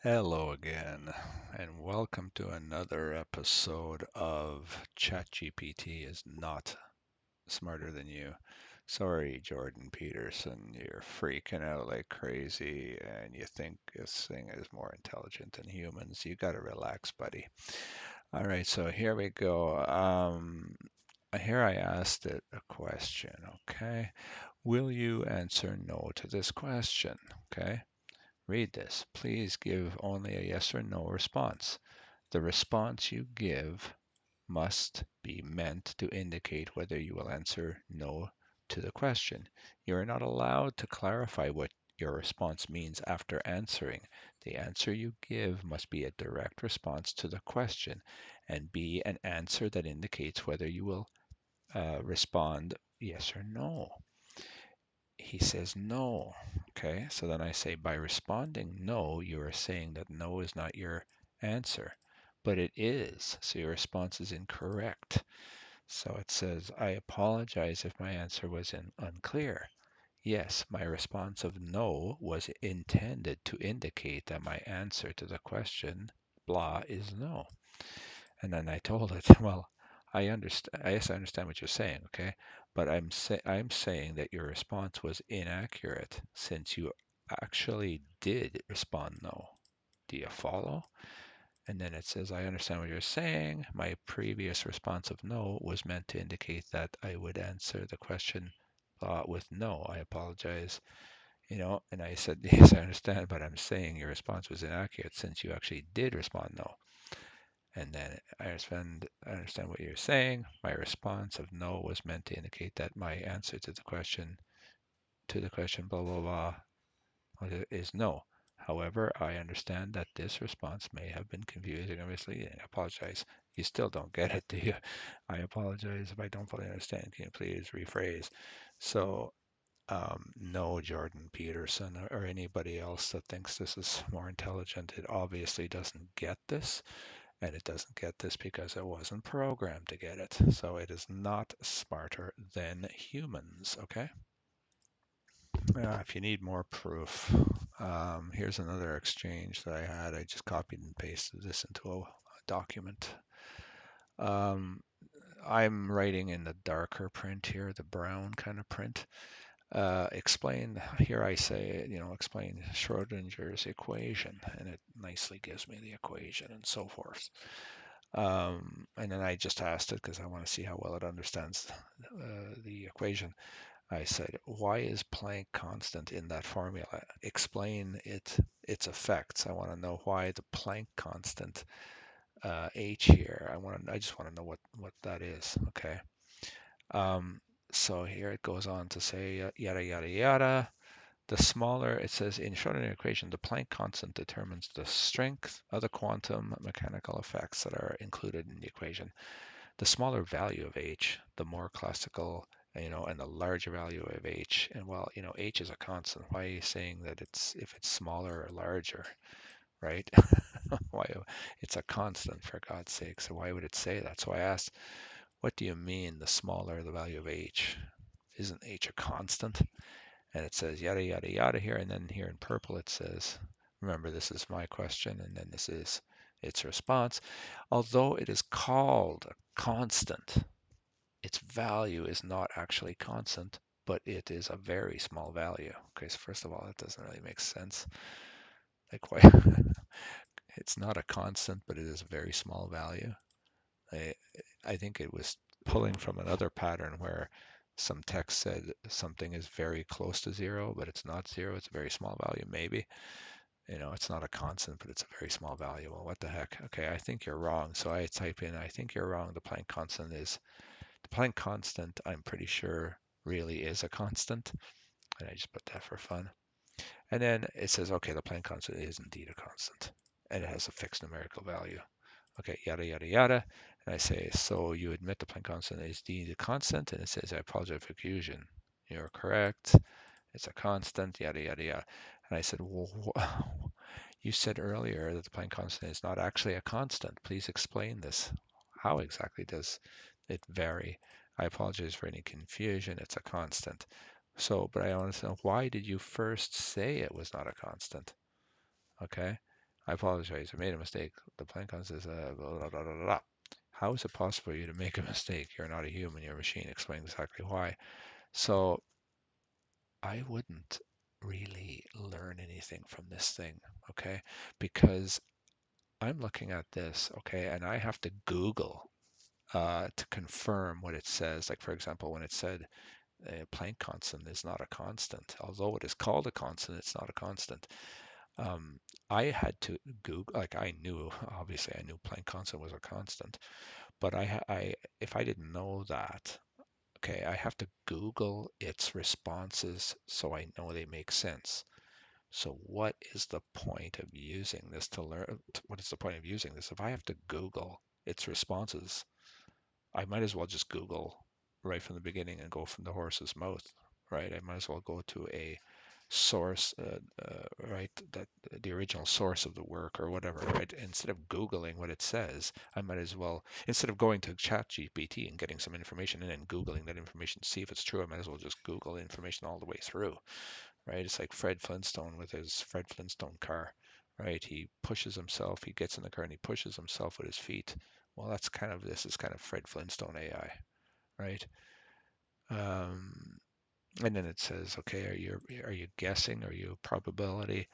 Hello again, and welcome to another episode of ChatGPT is not smarter than you. Sorry, Jordan Peterson, you're freaking out like crazy and you think this thing is more intelligent than humans. You gotta relax, buddy. All right, so here we go. Here I asked it a question, okay? Will you answer no to this question? Okay. Read this. Please give only a yes or no response. The response you give must be meant to indicate whether you will answer no to the question. You are not allowed to clarify what your response means after answering. The answer you give must be a direct response to the question and be an answer that indicates whether you will respond yes or no. He says no. Okay, so then I say by responding no, you are saying that no is not your answer, but it is. So your response is incorrect. So it says, I apologize if my answer was unclear. Yes, my response of no was intended to indicate that my answer to the question, blah, is no. And then I told it, well, I understand. Yes, I understand what you're saying, okay? But I'm saying that your response was inaccurate since you actually did respond no. Do you follow? And then it says, I understand what you're saying. My previous response of no was meant to indicate that I would answer the question with no. I apologize, and I said, yes, I understand, but I'm saying your response was inaccurate since you actually did respond no. And then I understand what you're saying. My response of no was meant to indicate that my answer to the question blah blah blah is no. However, I understand that this response may have been confusing or misleading. I apologize. You still don't get it, do you? I apologize if I don't fully understand. Can you please rephrase? So, no, Jordan Peterson or anybody else that thinks this is more intelligent, it obviously doesn't get this. And it doesn't get this because it wasn't programmed to get it. So it is not smarter than humans, okay? If you need more proof, here's another exchange that I had. I just copied and pasted this into a document. Um, I'm writing in the darker print here, the brown kind of print. Explain, here I say, explain Schrodinger's equation, and it nicely gives me the equation and so forth. And then I just asked it because I want to see how well it understands the equation. I said, why is Planck constant in that formula? Explain its effects. I want to know why the Planck constant h here. I just want to know what that is. Okay. Um, so here it goes on to say yada yada yada. The smaller, it says in Schrodinger equation, the Planck constant determines the strength of the quantum mechanical effects that are included in the equation. The smaller value of h, the more classical, and the larger value of h. And well, h is a constant. Why are you saying that if it's smaller or larger, right? Why it's a constant for God's sake. So why would it say that? So I asked, what do you mean the smaller the value of h? Isn't h a constant? And it says yada yada yada here, and then here in purple it says, remember this is my question, and then this is its response. Although it is called a constant, its value is not actually constant, but it is a very small value. Okay, so first of all, that doesn't really make sense. Like why it's not a constant, but it is a very small value. I I think it was pulling from another pattern where some text said something is very close to zero, but it's not zero. It's a very small value, maybe. It's not a constant, but it's a very small value. Well, what the heck? Okay, I think you're wrong. So I type in, I think you're wrong. The Planck constant, I'm pretty sure really is a constant. And I just put that for fun. And then it says, okay, the Planck constant is indeed a constant. And it has a fixed numerical value. Okay, yada, yada, yada. And I say, so you admit the Planck constant is indeed a constant? And it says, I apologize for confusion. You're correct. It's a constant, yada, yada, yada. And I said, well, you said earlier that the Planck constant is not actually a constant. Please explain this. How exactly does it vary? I apologize for any confusion. It's a constant. But I want to know, why did you first say it was not a constant? Okay. I apologize. I made a mistake. The plan says, blah, blah, blah, blah, blah. How is it possible for you to make a mistake? You're not a human, you're a machine. Explain exactly why. So I wouldn't really learn anything from this thing, okay? Because I'm looking at this, okay, and I have to Google to confirm what it says. Like, for example, when it said Planck constant is not a constant, although it is called a constant, it's not a constant. Um, I had to Google, like I knew, obviously I knew Planck constant was a constant, but if I didn't know that, okay, I have to Google its responses so I know they make sense. So what is the point of using this to learn? What is the point of using this? If I have to Google its responses, I might as well just Google right from the beginning and go from the horse's mouth, right? I might as well go to a source, right? That the original source of the work or whatever, right? Instead of Googling what it says, I might as well, instead of going to ChatGPT and getting some information and then Googling that information to see if it's true, I might as well just Google information all the way through, right? It's like Fred Flintstone with his Fred Flintstone car, right? He pushes himself, he gets in the car and he pushes himself with his feet. Well, this is kind of Fred Flintstone AI, right? Um, and then it says, okay, are you guessing? Are you probability?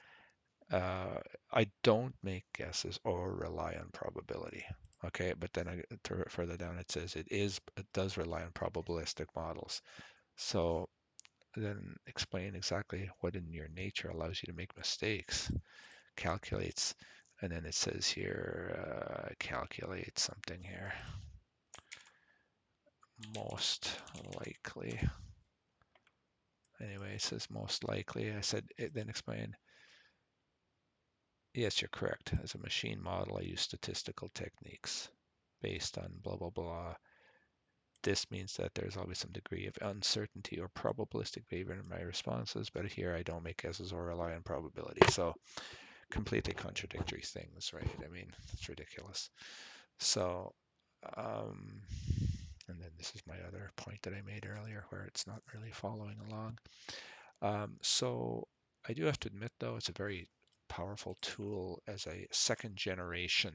Uh, I don't make guesses or rely on probability. Okay, but then further down it says it does rely on probabilistic models. So then explain exactly what in your nature allows you to make mistakes. Calculates, and then it says here, calculate something here. Most likely. Anyway, it says most likely. I said it then explain. Yes, you're correct. As a machine model, I use statistical techniques based on blah blah blah. This means that there's always some degree of uncertainty or probabilistic behavior in my responses, but here I don't make guesses or rely on probability. So completely contradictory things, right? I mean, it's ridiculous. So, um, and then this is my other point that I made earlier where it's not really following along. So I do have to admit, though, it's a very powerful tool as a second generation,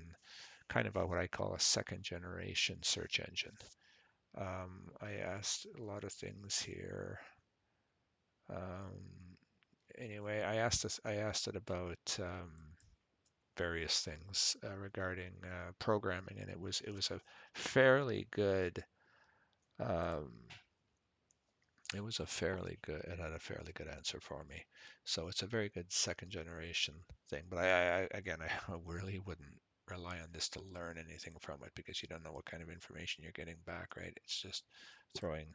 kind of what I call a second generation search engine. I asked a lot of things here. Um, anyway, I asked it about various things regarding programming, and it was a fairly good um, it had a fairly good answer for me. So it's a very good second generation thing. But again, I really wouldn't rely on this to learn anything from it because you don't know what kind of information you're getting back, right? It's just throwing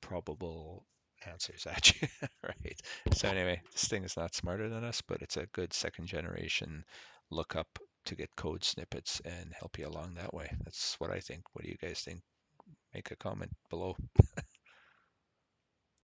probable answers at you, right? So anyway, this thing is not smarter than us, but it's a good second generation lookup to get code snippets and help you along that way. That's what I think. What do you guys think? Make a comment below.